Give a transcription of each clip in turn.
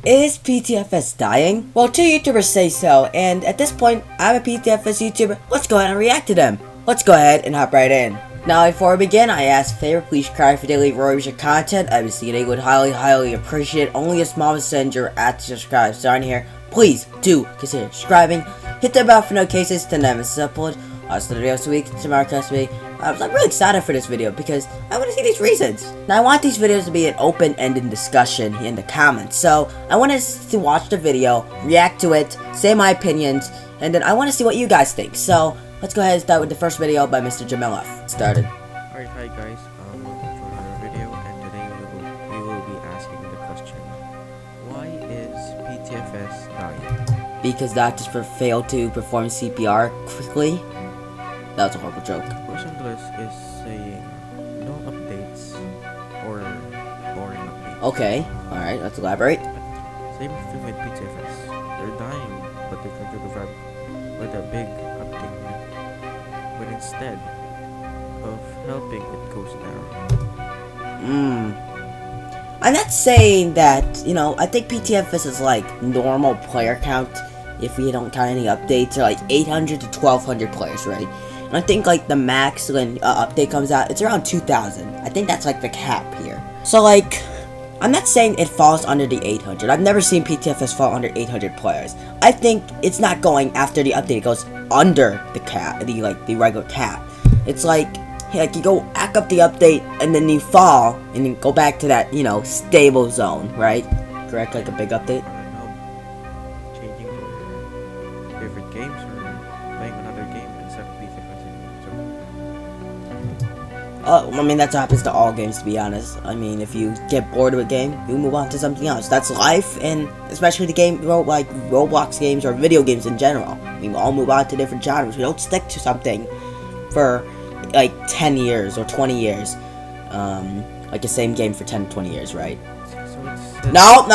Is PTFS dying? Well, two YouTubers say so, and at this point, I'm a PTFS YouTuber. Let's go ahead and react to them. Let's go ahead and hop right in. Now, before we begin, I ask favor, please subscribe for daily Roblox content. I would highly appreciate only a small percentage at subscribe. Starting here, please do consider subscribing. Hit the bell for notifications to never miss an upload. Also, the video this week, tomorrow custody. I'm really excited for this video because I want to see these reasons. Now, I want these videos to be an open-ended discussion in the comments. So, I want us to watch the video, react to it, say my opinions, and then I want to see what you guys think. So, let's go ahead and start with the first video by MrBullsFan. Started. Alright, hi guys, welcome to another video, and today we will be asking the question, why is PTFS dying? Because doctors failed to perform CPR quickly. That was a horrible joke. Person list is saying no updates or boring updates. Okay, alright, let's elaborate. Same thing with PTFS. They're dying, but they can provide with a big update. But instead of helping, it goes down. I'm not saying that, I think PTFS is like normal player count. If we don't count any updates, or like 800 to 1200 players, right? And I think like the max when update comes out, it's around 2000. I think that's like the cap here. So like, I'm not saying it falls under the 800. I've never seen PTFS fall under 800 players. I think it's not going after the update. It goes under the cap, the regular cap. It's like you go back up the update and then you fall and then go back to that, stable zone, right? Correct, like a big update. Changing their favorite games or playing another game instead of PTFS. I mean, that's what happens to all games, to be honest. I mean, if you get bored of a game, you move on to something else. That's life, and especially the game, like Roblox games or video games in general. We all move on to different genres. We don't stick to something for like 10 years or 20 years. Like the same game for 10 to 20 years, right? So it's No,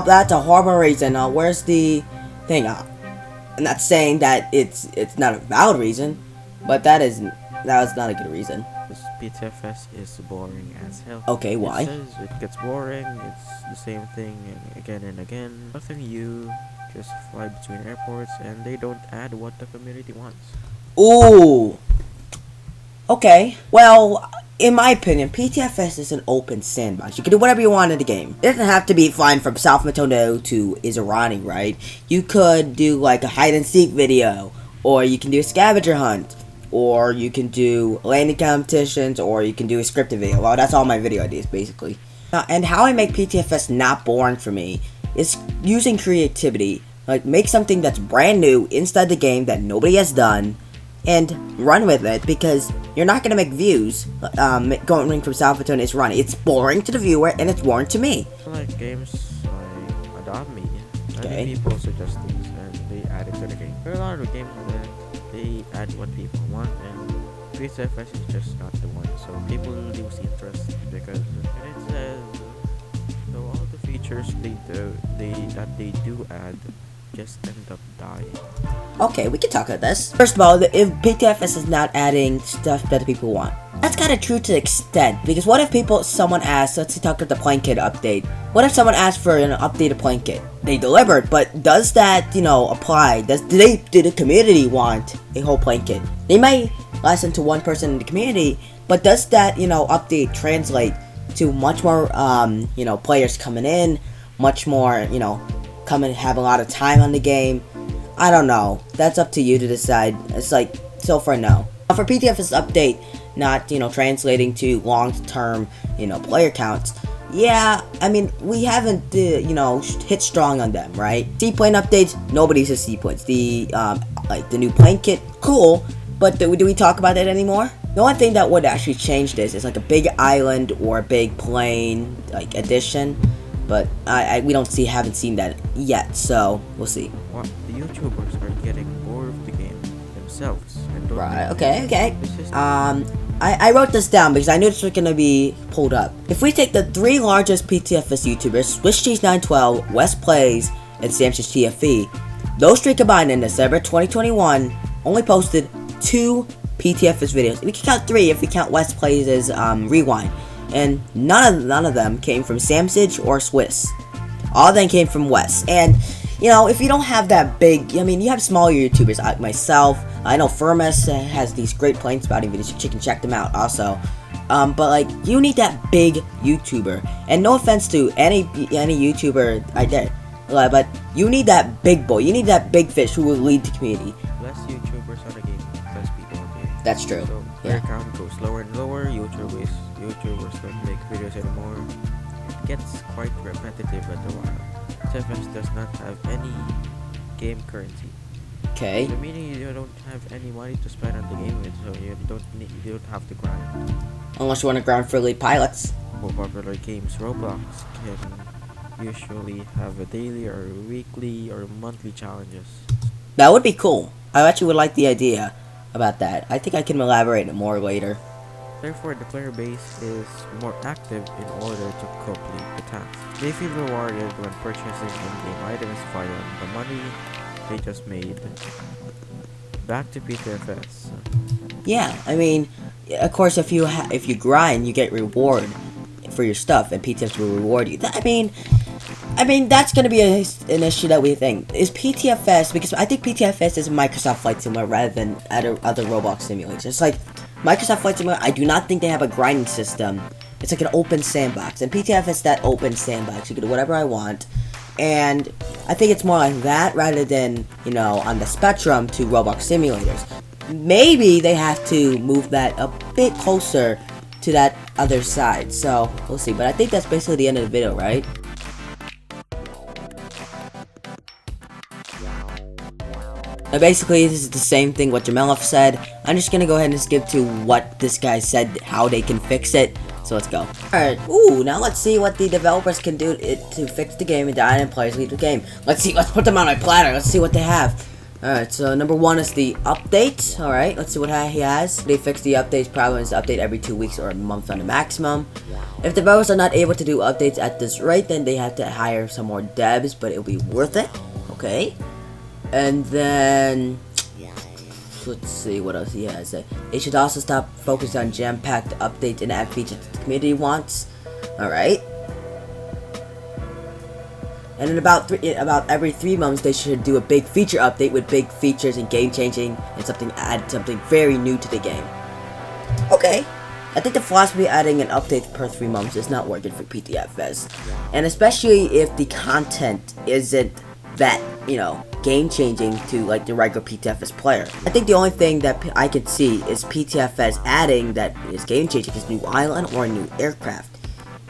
that's a horrible reason. Where's the thing? I'm not saying that it's not a valid reason, but that was not a good reason. this PTFS is boring as hell. Okay, why? It says it gets boring, it's the same thing again and again. Nothing new, just fly between airports, and they don't add what the community wants. Ooh. Okay. Well, in my opinion, PTFS is an open sandbox. You can do whatever you want in the game. It doesn't have to be flying from South Matondo to Izarani, right? You could do like a hide and seek video, or you can do a scavenger hunt, or you can do landing competitions, or you can do a scripted video. Well, that's all my video ideas, basically. And how I make PTFS not boring for me is using creativity. Like, make something that's brand new inside the game that nobody has done, and run with it, because you're not gonna make views going from South Matondo is running. It's boring to the viewer, and it's boring to me. Like games like Adopt Me, Okay. many people suggest things and they add it to the game. There are a lot of games that they add what people want, and PTFS is just not the one. So people lose interest because it says so all the features that they do add just end up dying. Okay, we can talk about this. First of all, if PTFS is not adding stuff that people want, that's kind of true to an extent. Because what if someone asks, let's talk about the plane kit update. What if someone asked for an updated plane kit? They delivered, but does that, apply? Do the community want a whole plane kit? They might listen to one person in the community, but does that, update translate to much more, players coming in, much more, come and have a lot of time on the game? I don't know. That's up to you to decide. It's like, so far, no. For PTFS update not, translating to long-term, player counts, yeah, I mean, we haven't, hit strong on them, right? Seaplane updates, nobody says seaplanes. The new plane kit, cool, but do we talk about it anymore? The only thing that would actually change this is like a big island or a big plane, addition. But we haven't seen that yet, so we'll see. What the YouTubers are getting bored of the game themselves and don't. Right. Okay. I wrote this down because I knew this was gonna be pulled up. If we take the three largest PTFS YouTubers, SwissCheese912, West Plays, and Samson's TFE, those three combined in December 2021 only posted 2 PTFS videos. We can count 3 if we count West Plays' Rewind. And none of them came from Samsage or Swiss. All of them came from Wes. And, you know, if you don't have that big, I mean, you have smaller YouTubers like myself. I know Firmus has these great plane spotting videos. You can check them out also. But like, you need that big YouTuber. And no offense to any YouTuber I did, but you need that big boy. You need that big fish who will lead the community. Less YouTubers on the game, less people on the game. That's true. So player count goes lower and lower. YouTubers don't make videos anymore. It gets quite repetitive after a while. PTFS does not have any game currency. Okay. So meaning you don't have any money to spend on the game with, so you don't have to grind. Unless you want to grind for elite pilots. For popular games, Roblox can usually have a daily or weekly or monthly challenges. That would be cool. I actually would like the idea about that. I think I can elaborate more later. Therefore, the player base is more active in order to complete the task. They feel rewarded when purchasing in-game items via the money they just made. Back to PTFS. Yeah, I mean, of course, if you grind, you get reward for your stuff, and PTFS will reward you. I mean, that's gonna be an issue that we think is PTFS, because I think PTFS is Microsoft Flight Simulator rather than other Roblox simulators. It's like Microsoft Flight Simulator. I do not think they have a grinding system. It's like an open sandbox, and PTFS is that open sandbox. You can do whatever I want. And I think it's more like that rather than, you know, on the spectrum to Roblox simulators. Maybe they have to move that a bit closer to that other side. So, we'll see. But I think that's basically the end of the video, right? Now basically, this is the same thing what Jamelov said. I'm just gonna go ahead and skip to what this guy said, how they can fix it. So let's go. Alright, now let's see what the developers can do to fix the game and die and players leave the game. Let's put them on my platter, let's see what they have. Alright, so number 1 is the update. Alright, let's see what he has. They fix the updates problem is to update every 2 weeks or a month on the maximum. If developers are not able to do updates at this rate, then they have to hire some more devs, but it'll be worth it. Okay. And then, let's see what else he has. They should also stop focusing on jam-packed updates and add features that the community wants. Alright. And then about every 3 months, they should do a big feature update with big features and game-changing and add something very new to the game. Okay. I think the philosophy of adding an update per 3 months is not working for PTFS. And especially if the content isn't that, you know, game-changing to like the regular PTFS player. I think the only thing that I could see is PTFS adding that is game-changing is new island or a new aircraft.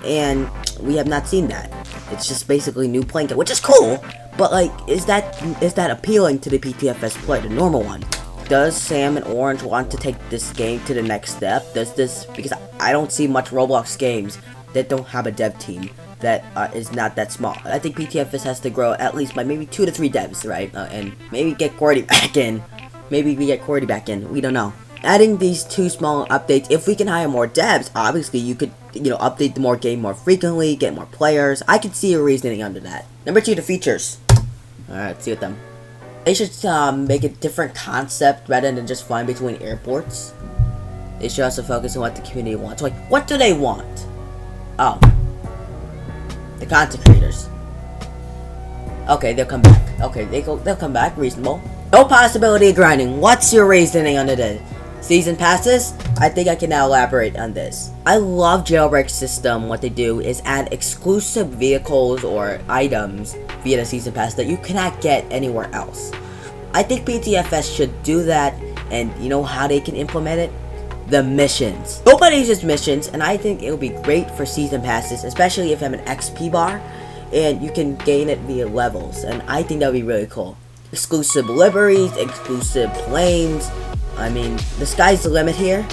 And we have not seen that. It's just basically new plane, which is cool, but like, is that appealing to the PTFS player, the normal one? Does Sam and Orange want to take this game to the next step? Because I don't see much Roblox games that don't have a dev team that is not that small. I think PTFS has to grow at least by maybe 2 to 3 devs, right? And maybe get Cordy back in. Maybe we get Cordy back in. We don't know. Adding these 2 small updates, if we can hire more devs, obviously you could, you know, update the more game more frequently, get more players. I could see a reasoning under that. Number 2, the features. Alright, let's see what them. They should make a different concept rather than just flying between airports. They should also focus on what the community wants. Like, what do they want? Oh. The content creators. Okay, they'll come back. Okay, they'll come back. Reasonable. No possibility of grinding. What's your reasoning under this? Season passes? I think I can now elaborate on this. I love Jailbreak system. What they do is add exclusive vehicles or items via the season pass that you cannot get anywhere else. I think PTFS should do that, and you know how they can implement it? The missions. Nobody uses missions, and I think it would be great for season passes, especially if you have an XP bar and you can gain it via levels, and I think that would be really cool. Exclusive liveries, exclusive planes. I mean, the sky's the limit here,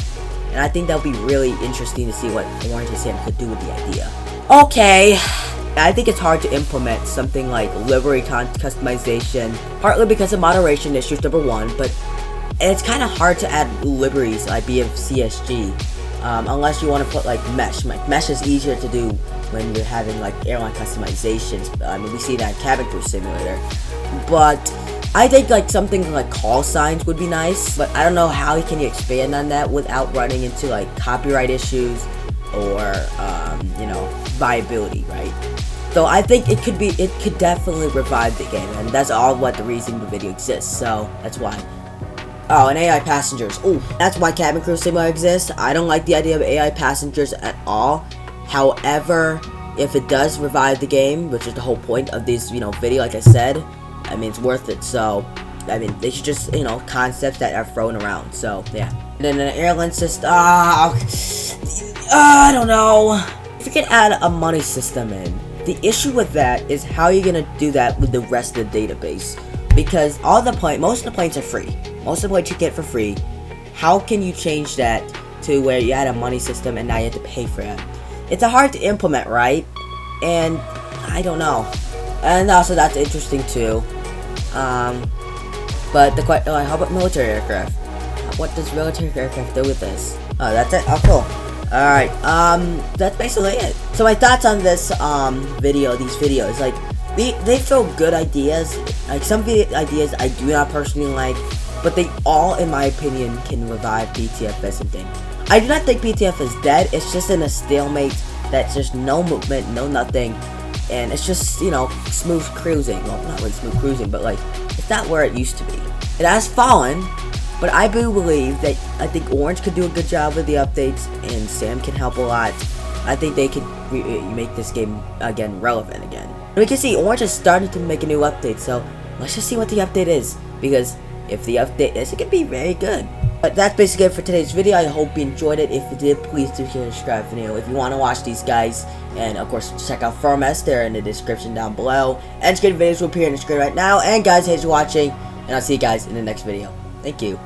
and I think that would be really interesting to see what Orange and Sam could do with the idea. Okay, I think it's hard to implement something like livery customization, partly because of moderation issues, number 1, but it's kind of hard to add liveries like via CSG, unless you want to put like mesh. Like, mesh is easier to do when you're having like airline customizations. I mean, we see that in Cabin Crew Simulator, but I think like something like call signs would be nice, but I don't know how can you expand on that without running into like copyright issues or you know, viability, right? So I think it could definitely revive the game, and that's all what the reason the video exists, so that's why. Oh, and AI passengers. Ooh, that's why cabin crew simulator exists. I don't like the idea of AI passengers at all. However, if it does revive the game, which is the whole point of this, video, like I said, I mean, it's worth it. So, I mean, they should just, concepts that are thrown around. So, yeah. And then an airline system. I don't know. If you can add a money system in, the issue with that is how you're gonna do that with the rest of the database. Because most of the points are free. Most of the points you get for free. How can you change that to where you add a money system and now you have to pay for it? It's hard to implement, right? And I don't know. And also that's interesting too. But how about military aircraft? What does military aircraft do with this? Oh, that's it? Oh, cool. Alright, that's basically it. So my thoughts on this, these videos, like, they throw good ideas. Like, some ideas I do not personally like, but they all, in my opinion, can revive PTFS and things. I do not think PTFS is dead. It's just in a stalemate. That's just no movement, no nothing, and it's just, smooth cruising. Well, not really smooth cruising, but, like, it's not where it used to be. It has fallen, but I do believe that I think Orange could do a good job with the updates, and Sam can help a lot. I think they can make this game, again, relevant again. And we can see Orange is starting to make a new update, so let's just see what the update is, because if the update is, it could be very good. But that's basically it for today's video. I hope you enjoyed it. If you did, please do share and subscribe if you want to watch these guys. And of course, check out FirmS there in the description down below. And skate videos will appear on the screen right now. And guys, thanks for watching. And I'll see you guys in the next video. Thank you.